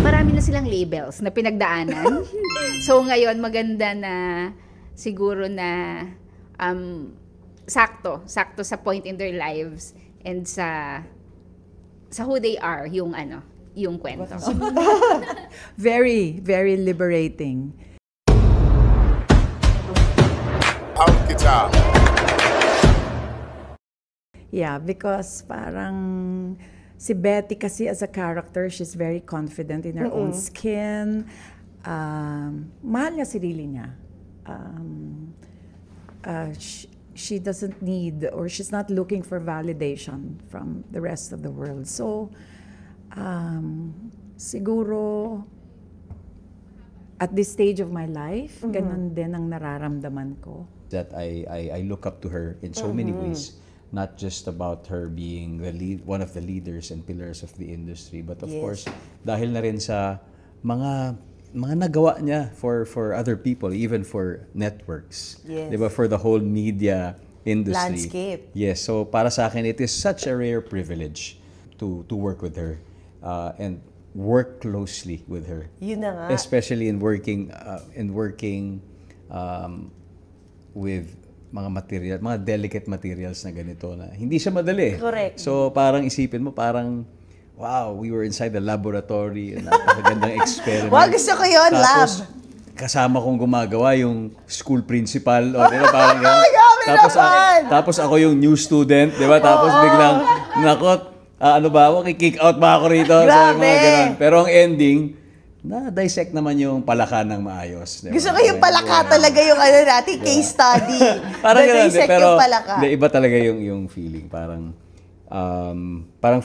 Marami na silang labels na pinagdaanan. So ngayon maganda na siguro na sakto sa point in their lives and sa who they are yung kwento. Very, very liberating. Yeah, because parang si Betty kasi as a character, she's very confident in her own skin. Mahal niya sarili niya. She doesn't need, or she's not looking for validation from the rest of the world. So, siguro, at this stage of my life, ganun din ang nararamdaman ko. That I look up to her in so many ways. Not just about her being one of the leaders and pillars of the industry, but of course, dahil na rin sa mga nagawa niya for other people, even for networks. Yes. Diba? For the whole media industry. Landscape. Yes. So para sa akin, it is such a rare privilege to work with her and work closely with her. Yun na nga. Especially in working with mga delicate materials na ganito na hindi siya madali. Correct. So parang isipin mo, parang wow, we were inside the laboratory, napakagandang experiment. Wow, gusto ko yun, tapos, lab. Kasama kong gumagawa yung school principal, o diba, parang yan. Tapos ako yung new student, diba? Tapos biglang, nakot, ano ba ako, kick out ba ako rito? Grabe! So, mga ganun. Pero ang ending, na-dissect naman yung palaka ng maayos. Diba? Gusto ko yung palaka talaga yung natin, case study. Parang ganun, pero yung palaka. iba talaga yung feeling. Parang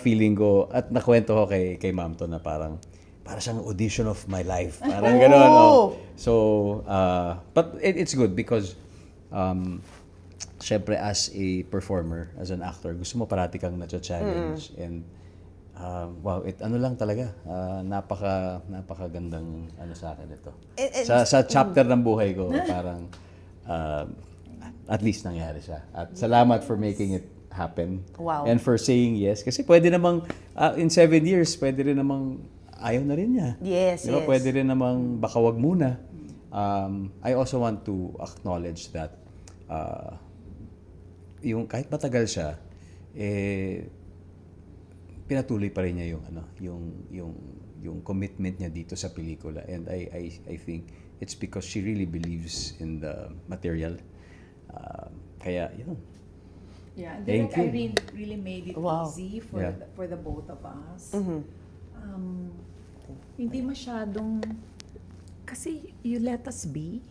feeling ko, at nakwento ko kay Ma'am to na parang siyang audition of my life. Parang gano'n. Oh. So, but it's good because, syempre as a performer, as an actor, gusto mo parati kang na-challenge. And, wow, ano lang talaga, napakagandang sa akin ito. Sa chapter ng buhay ko, parang, at least nangyari siya. At salamat for making it happen. Wow. And for saying yes. Kasi pwede namang, in 7 years, pwede rin namang ayaw na rin niya. Yes, diba? yes. Pwede rin namang baka wag muna. I also want to acknowledge that yung kahit matagal siya, pinatuloy pa rin niya yung commitment niya dito sa pelikula. And I think it's because she really believes in the material. Kaya, yun. Yeah, Thank you. Irene really made it easy for the both of us. Hindi masyadong, kasi you let us be.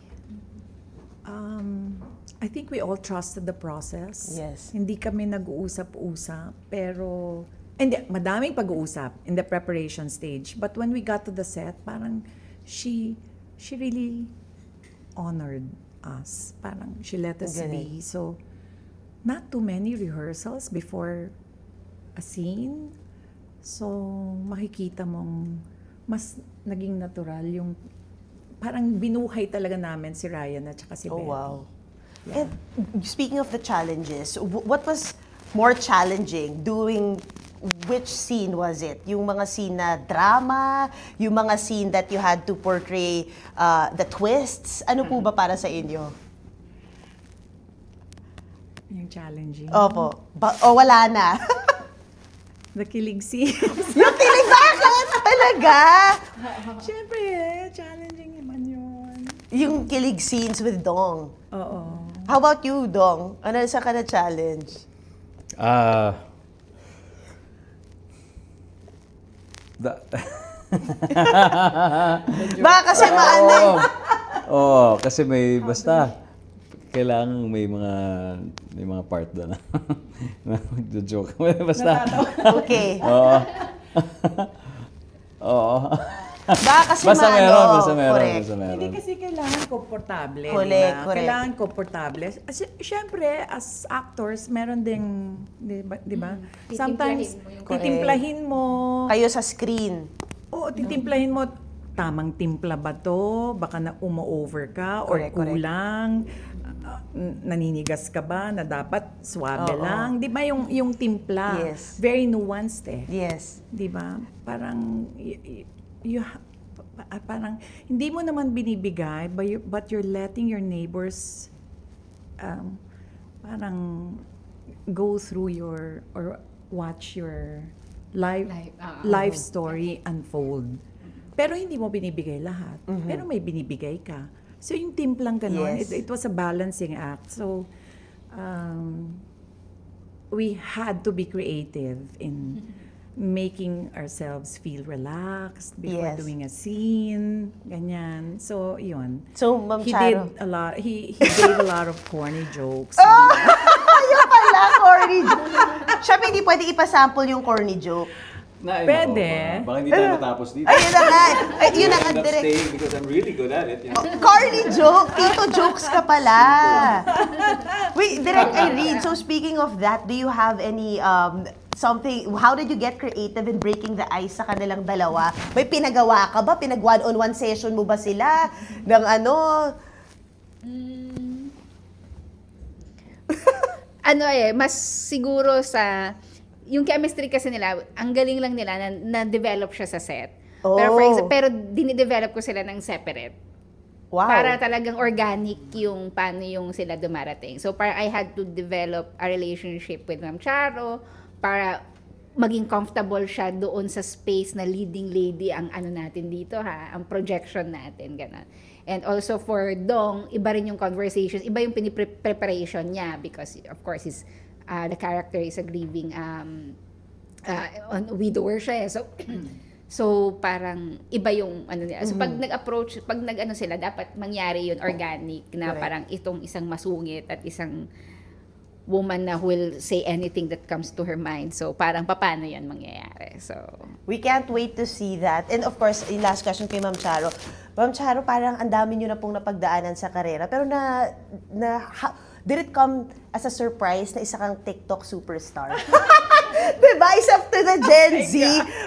I think we all trusted the process. Yes. Hindi kami nag-uusap-usap, pero hindi, madaming pag-uusap in the preparation stage. But when we got to the set, parang she really honored us. Parang she let us be. So, not too many rehearsals before a scene. So, makikita mong mas naging natural yung parang binuhay talaga namin si Ryan at saka si Betty. Oh, wow. Yeah. And speaking of the challenges, what was more challenging doing? Which scene was it? Yung mga scene na drama, yung mga scene that you had to portray the twists, ano po ba para sa inyo? Yung challenging. Opo. O wala na? The kilig scene. Yung kilig, bakit? Talaga? Siyempre, challenging naman yun. Yung kilig scenes with Dong. Oo. How about you, Dong? Ano sa ka na challenge? Baka kasi maano. Oo, kasi may basta kailangan may mga part doon na magjo-joke. Basta. Okay. Oo. Oo. Baka kasi basta meron. Hindi kasi kailangan komportable. Correct. Kailangan komportable. Siyempre, as actors, meron ding, di ba? Sometimes, titimplahin mo. Kayo sa screen. Oo, titimplahin mo. Tamang timpla ba to? Baka na umo-over ka or kulang. naninigas ka ba na dapat suabe Oo. lang? Di ba yung timpla? Yes. Very nuanced eh. Yes. Di ba? Parang, parang, hindi mo naman binibigay, but you're letting your neighbors parang go through or watch your life story unfold. Pero hindi mo binibigay lahat. Pero may binibigay ka. So yung timplang ganon, Yes. it was a balancing act. So we had to be creative in making ourselves feel relaxed before Yes. doing a scene, ganyan. So yun. So, Ma'am He Charo. did a lot. He gave a lot of corny jokes. Ayun pala, corny joke. Siyempre, hindi pwede ipasample yung corny joke. Pwede. Baka hindi tayo natapos dito. Ayun na nga. Ay, yun na nga, End up direct. staying because I'm really good at it. You know? Corny joke. Tito jokes ka pala. Wait, Direct Irene, so speaking of that, do you have any something, how did you get creative in breaking the ice sa kanilang dalawa? May pinagawa ka ba? Pinag one-on-one session mo ba sila? Ng ano? Mas siguro sa yung chemistry kasi nila, ang galing lang nila na-develop siya sa set. Pero pero dinidevelop ko sila ng separate. Wow. Para talagang organic yung paano yung sila dumarating. So parang I had to develop a relationship with Ma'am Charo para maging comfortable siya doon sa space na leading lady ang ano natin dito ang projection natin, ganun. And also for Dong, iba rin yung conversation, iba yung preparation niya because of course the character is a grieving widower siya. So parang iba yung ano nila. So pag nag-approach, pag nag-ano sila, dapat mangyari yun organic na parang itong isang masungit at isang woman na who will say anything that comes to her mind. So parang paano yan mangyayari. So We can't wait to see that. And of course, yung last question kay Ma'am Charo. Ma'am Charo, parang ang dami nyo na pong napagdaanan sa karera. Pero did it come as a surprise na isa kang TikTok superstar? Diba? Isa to the Gen Z.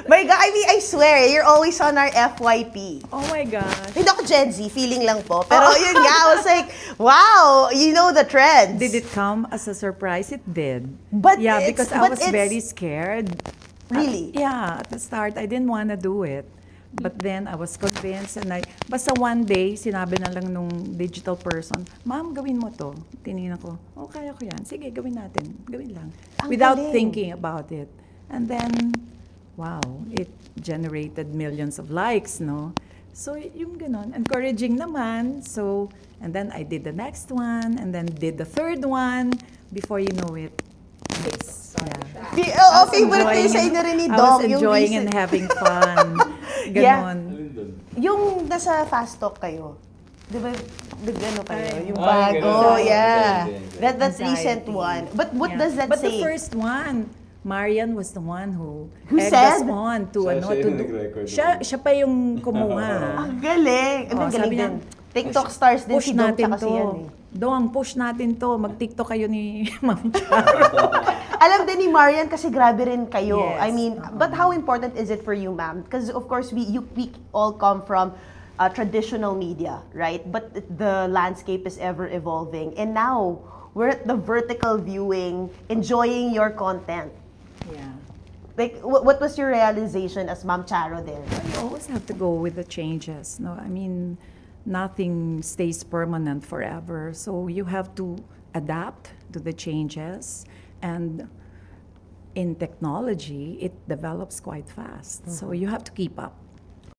My God, I mean, I swear, you're always on our FYP. Oh my gosh. Hindi ako Gen Z, feeling lang po. Pero yun nga, I was like, wow, you know the trends. Did it come as a surprise? It did. But yeah, it's- because I but was it's- very scared. Really? Yeah, at the start, I didn't want to do it. But then I was convinced and basta one day, sinabi na lang nung digital person, Ma'am, gawin mo to. Tinignan ko, oh, kaya ko yan. Sige, gawin natin. Gawin lang. Ang Without galing. thinking about it. And then, wow, it generated millions of likes, no? So, yung ganon, encouraging naman. So, and then I did the next one, and then did the third one. Before you know it, this. Yeah. I was Favorite kayo enjoying sa it. inyo rin ni I Dong. was enjoying and having fun. Yeah. Ganon. Yung nasa fast talk kayo, di ba, ano kayo? Ay. Yung Ah, bago, ganun. yeah. Anxiety. That recent Anxiety. one. But what Yeah. does that But say? the first one, Marian was the one who Who egged us said? on to Siya to yung do. nag-record. Siya pa yung kumuha. Ang galing. Ang Oh, galing sabi niya, din. TikTok stars din Push si Dong natin tsaka si to. yan eh. Dong, push natin to. Mag-TikTok kayo ni Ma'am Charo. Alam din ni Marian kasi grabe rin kayo. Yes. I mean, but how important is it for you, ma'am? Because of course, we all come from traditional media, right? But the landscape is ever evolving. And now, we're at the vertical viewing, enjoying your content. Yeah. Like, what was your realization as Ma'am Charo there? You always have to go with the changes. No, I mean, nothing stays permanent forever. So you have to adapt to the changes. And in technology, it develops quite fast. So you have to keep up.